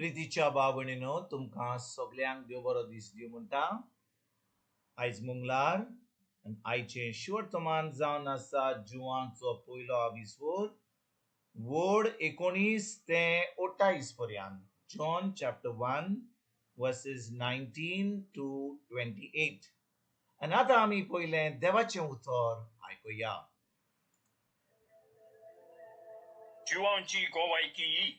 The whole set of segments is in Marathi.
प्रितीच्या भावणीनो तुमकां सगळ्यांक देव बरो दीस दिवं म्हणटा. आयज मंगळार आनी आयचे शिवर्तमान जावन आसा जुवांचो पयलो विसवोर वोड 19 ते 28 पर्यंत. John chapter 1 versus 19 to 28. आनी आतां आमी पयलें देवाचें उतर आयकुया. जिवांची गोवायकी ही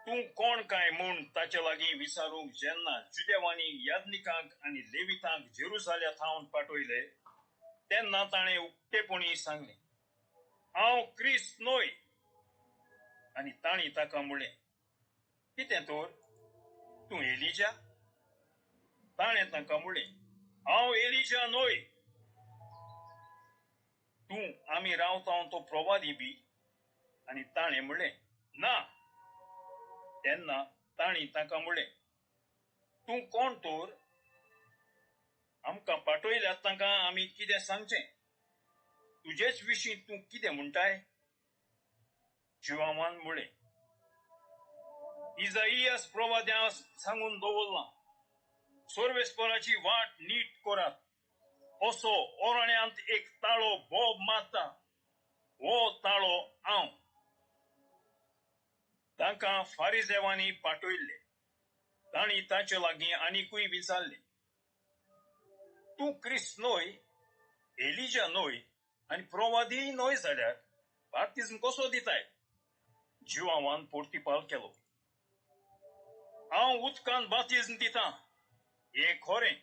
तूं कोण काय म्हूण ताचे लागीं विचारूंक जेन्ना जुदेवांनी याज्ञिकांक आनी लेवितांक जेरुसालेमांत पाठयले तेन्ना ताणें उक्तेपणी सांगलें, हांव क्रिस्त न्हय. आनी तांणी ताका म्हणलें, कितें तर तूं एलिजा? ताणें ताका म्हणलें, हांव एलिजा न्हय. तूं आमी रावता तो प्रवादी बी? आनी ताणें म्हणलें, ना. तेन्ना तांणी ताका म्हणलें, तूं कोण तर? आमकां पाठयल्यात ताका आमी कितें सांगचें? तुजेच विशीं तूं कितें म्हणटाय? जिवामान म्हणलें, इजाइयास प्रवाद्यान सांगून दवरलां, सर्वेस्पराची वाट नीट करात. असो ओराण्यांत एक ताळो बोब मारता, हो ताळो हांव. तांकां फारिसेवांनी पाठयल्ले. तांणी ताचे लागीं आनीकूय विचारलें, तूं क्रिस्त न्हय, एलिजा न्हय आनी प्रवादीय न्हय जाल्यार बाप्तिस्म कसो दिताय? जिवावान पोर्तिपाल केलो, हांव उदकान बाप्तिस्म दितां, हें खरें.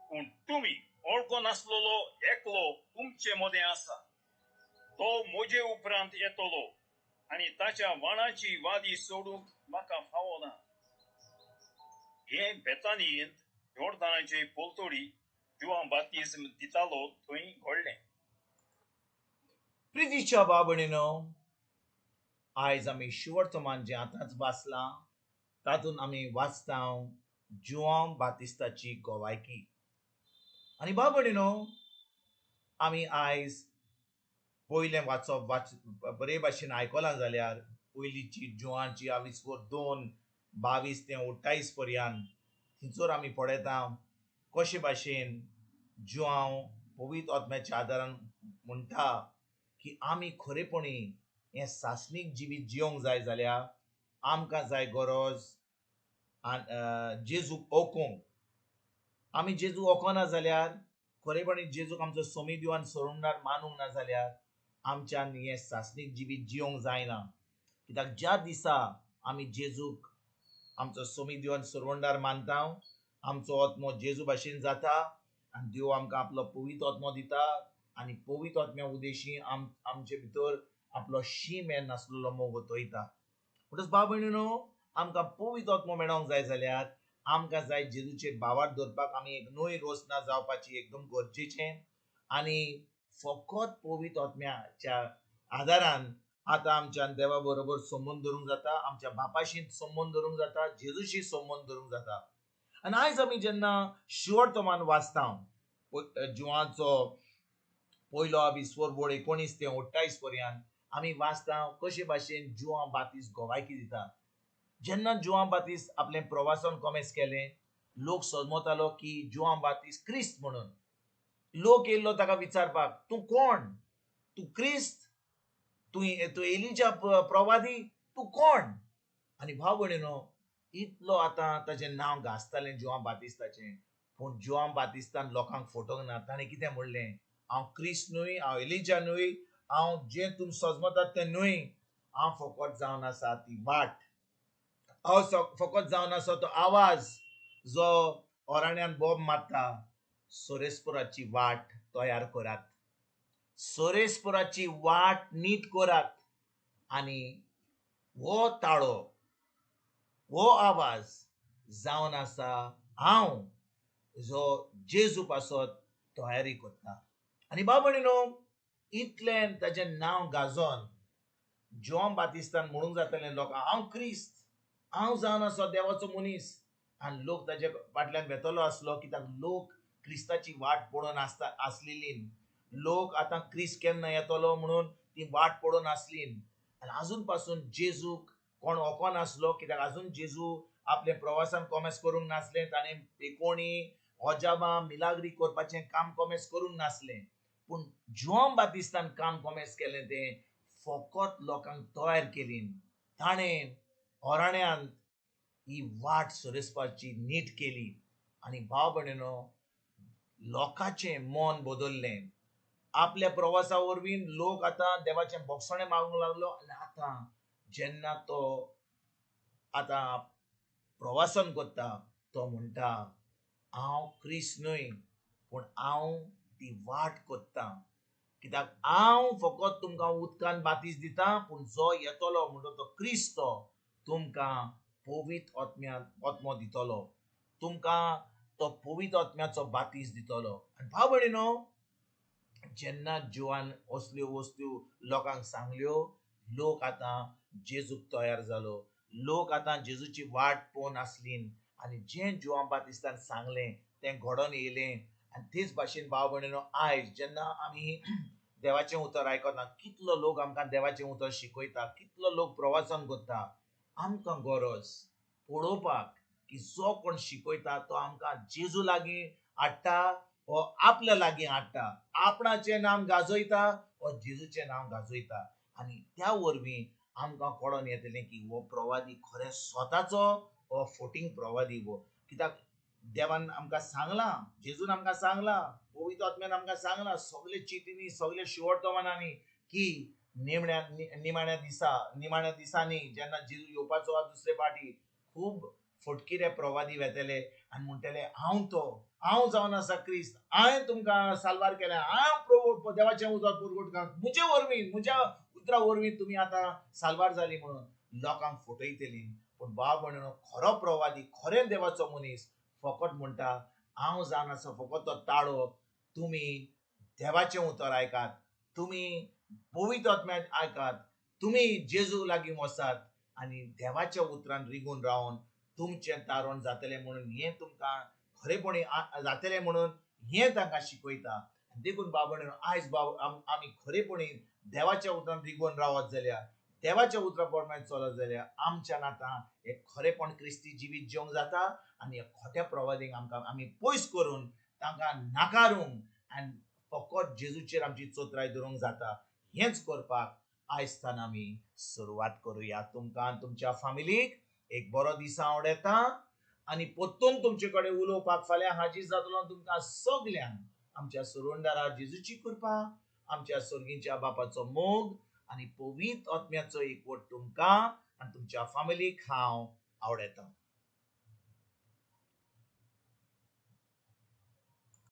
पूण तुमी वळखो नासलोलो एकलो तुमचे मदें आसा. तो म्हजे उपरांत येतलो आनी ताच्या वाणाची वादी सोडूंक म्हाका फावो ना. हे बेतानियेंत योर्दानाचे पोलतोडी जुवान बाप्तिस्म दितालो थंय घडलें. प्रितीच्या भावणीनो, आयज आमी शिवर्तमान जें आतांच वाचलां तातूंत आमी वाचता जुआंव बातिस्ताची गोवायकी. आनी भावणीनो, आमी आयज पयलें वाचप बरे भाशेन आयकलां जाल्यार पयलींची जुआंची विसवोर 2 22 ते 28 पर्यंत थंयसर आमी पळयता कशे भाशेन जुआंव पवित्र आत्म्याच्या आदारान म्हणटा की आमी खरेपणी हें सासणीक जिवीत जियोंक जाय जाल्यार आमकां जाय गरज जेजूक ओकोवंक. आमी जेजू ओकोना जाल्यार खरेपणी जेजूक आमचो सोमी दिवान सोडूंडार मानूंक ना जाल्यार आमच्यान हें सासणीक जिवीत जियोंक जायना. कित्याक ज्या दिसा आमी जेजूक आमचो सोमी दिवान सोडवंडार मानता आमचो आत्मो जेजू भाशेन जाता आनी देव आमकां आपलो पवित्र आत्मो दिता आनी पवित्र आत्म्या उदेशी आमचे भितर आपलो शीम हें नासलेलो मोग ओतयता. म्हणटच भाव भयणीनो, आमकां पवित्र आत्मो मेळोंक जाय जाल्यार आमकां जाय जेजूचेर बावार दवरपाक आमी एक नवी रोसना जावपाची एकदम गरजेचें. आनी फकत पवित्र आत्म्याच्या आदारान आतां आमच्यान देवा बरोबर संबंद दवरूंक जाता, आमच्या बापाशी संबंद दवरूंक जाता, जेजूशी संबंद दवरूंक जाता. आनी आयज आमी जेन्ना शिवर्तमान वाचता जुआंचो पयलो विसवोर वोड 19 ते 28 पर्यंत आमी वाचता कशे भाशेन जुआंव बातिस्त गोवायकी दिता. जेन्ना जुआंव बातिस्त आपलें प्रवासन कोमेस केलें, लोक समजतालो की जुआंव बातिस्त क्रिस्त म्हणून. लोक येयल्लो ताका विचारपाक, तूं कोण? तूं क्रिस्त? तूं एलिजा प्रवादी? तूं कोण? आनी भाव भयणीनो, इतलो आतां ताचें नांव गाजतालें जुआंव बातिस्ताचें. पूण जुआंव बातिस्तान लोकांक फटोवंक ना. ताणें कितें म्हणलें? हांव क्रिस्त न्हय, हांव एलिजा न्हय, हांव जें तुमी समजतात तें न्हय. हांव फकत जावन आसा ती वाट. हांव फकत जावन आसा तो आवाज जो ओराण्यांत बोब मारता. सोरेस्पराची वाट तयार करात. सोरेस्पराची वाट नीट करात. आनी हो ताळो, हो आवाज जावन आसा हांव जो जेजू पासत तयारी करता. आनी भाव भयणीनो, इतलें ताचें नांव गाजोन जुआंव बातिस्तान म्हणूंक जातालें लोकांक, हांव क्रिस्त, हांव जावन आसा देवाचो मनीस. आनी लोक ताचे फाटल्यान वेतलो आसलो कित्याक लोक क्रिस्ताची वाट पळोवन आसलेली. लोक आतां क्रिस्त केन्ना येतलो म्हणून ती वाट पळोवन आसली. आनी आजून पासून जेजूक कोण ओको नासलो, कित्याक अजून जेजू आपले प्रवासान कोमेस करूंक नासले, ताणे पेकोणी ओजाबा मिलाग्री करपाचें काम कोमेस करूंक नासलें. पूण जुआन बातिस्तान काम कोमेस केलें तें फकत लोकांक तयार केली. ताणें ओराण्यांत ही वाट सरसपाची नीट केली आनी भाव भयणीनो, लोकांचें मन बदललें. आपल्या प्रवासा वरवीं लोक आतां देवाचें बोगसणें मागूंक लागलो. आनी आतां जेन्ना तो आतां प्रवासन करता, तो म्हणटा, हांव क्रिस्त न्हय, पूण हांव ती वाट कोत्तां. कित्याक हांव फकत तुमकां उदकान बातीस दितां, पूण जो येतलो म्हणटा तो क्रिस्त, तो तुमकां पवित्र आत्मो दितलो. तुमकां तो पवित्र आत्म्याचो बातीस दितलो. आनी भाव भयणीनो, जेन्ना जुआन असल्यो वस्तू लोकांक सांगल्यो, लोक आतां जेजूक तयार जालो. लोक आतां जेजूची वाट पळोवन आसलीं आनी जें जुआन बातिस्तान सांगलें तें घडोवन येयलें. आनी तेच भाशेन भाव भयणीनो, आयज जेन्ना आमी देवाचें उतर आयकता, कितलो लोक आमकां देवाचें उतर शिकयता, कितलो लोक प्रवासन करता, आमकां गरज पळोवपाक की जो कोण शिकयता तो आमकां जेजू लागीं हाडटा हो आपल्या लागीं हाडटा, आपणाचें नांव गाजयता हो जेजूचें नांव गाजयता. आनी त्या वरवीं आमकां कळोन येतलें की हो प्रवादी खरें स्वताचो हो फोटींग प्रवादी वो. कित्याक देवान आमकां सांगलां, जेजून आमकां सांगलां, पवित्र आत्म्यान आमकां सांगलां सगळे चिटींनी, सगळे शिवोर्तमानांनी की निमाण्या दिसांनी जेन्ना जेजू येवपाचो आहा दुसरे फावटी, खूब फटकिरे प्रवादी वेतले आनी म्हणटले, हांव जावन आसा क्रिस्त, हांवें तुमकां साल्वार केलें, हांव देवाचें उतर पुरगोटकार, म्हज्या उतरा वरवीं तुमी आतां साल्वार जालीं म्हणून लोकांक फटयतलीं. पूण भाव भयणीनो, खरो प्रवादी, खरें देवाचो मनीस फकत म्हणटा, हांव जावन आसा फकत तो ताळो. तुमी देवाचें उतर आयकात, तुमी पवित्र आत्म्यान आयकात, तुमी जेजू लागीं वचात आनी देवाच्या उतरान रिगून रावन तुमचें तारण जातलें म्हणून हें तुमकां खरेपणी जातलें म्हणून हें तांकां शिकयता. देखून भाव भयणीनो, आयज आमी खरेपणीन देवाच्या उतरान रिगून रावत जाल्यार, देवाच्या उतरा प्रमाणे चलत जाल्यार आमच्यान आतां हें खरेपण क्रिस्ती जिवीत जिवंक जाता. आनी ह्या खोट्या प्रवादींक आमी पयस करून तांकां नाकारून आनी फकत जेजूचेर आमची चोत्राय दवरूंक जाता. हेंच करपाक आयजतान आमी सुरवात करुया. तुमकां आनी तुमच्या फॅमिलीक एक बरो दीस हांव येता आनी परतून तुमचे कडेन उलोवपाक फाल्यां हाजीर जातलो. तुमकां सगल्यांक आमच्या सुरवंदारा जेजूची कृपा, आमच्या सर्गीच्या बापाचो मोग आनी पवित्र आत्म्याचो एकवट तुमकां आनी तुमच्या फॅमिलीक हांव आवडयतां.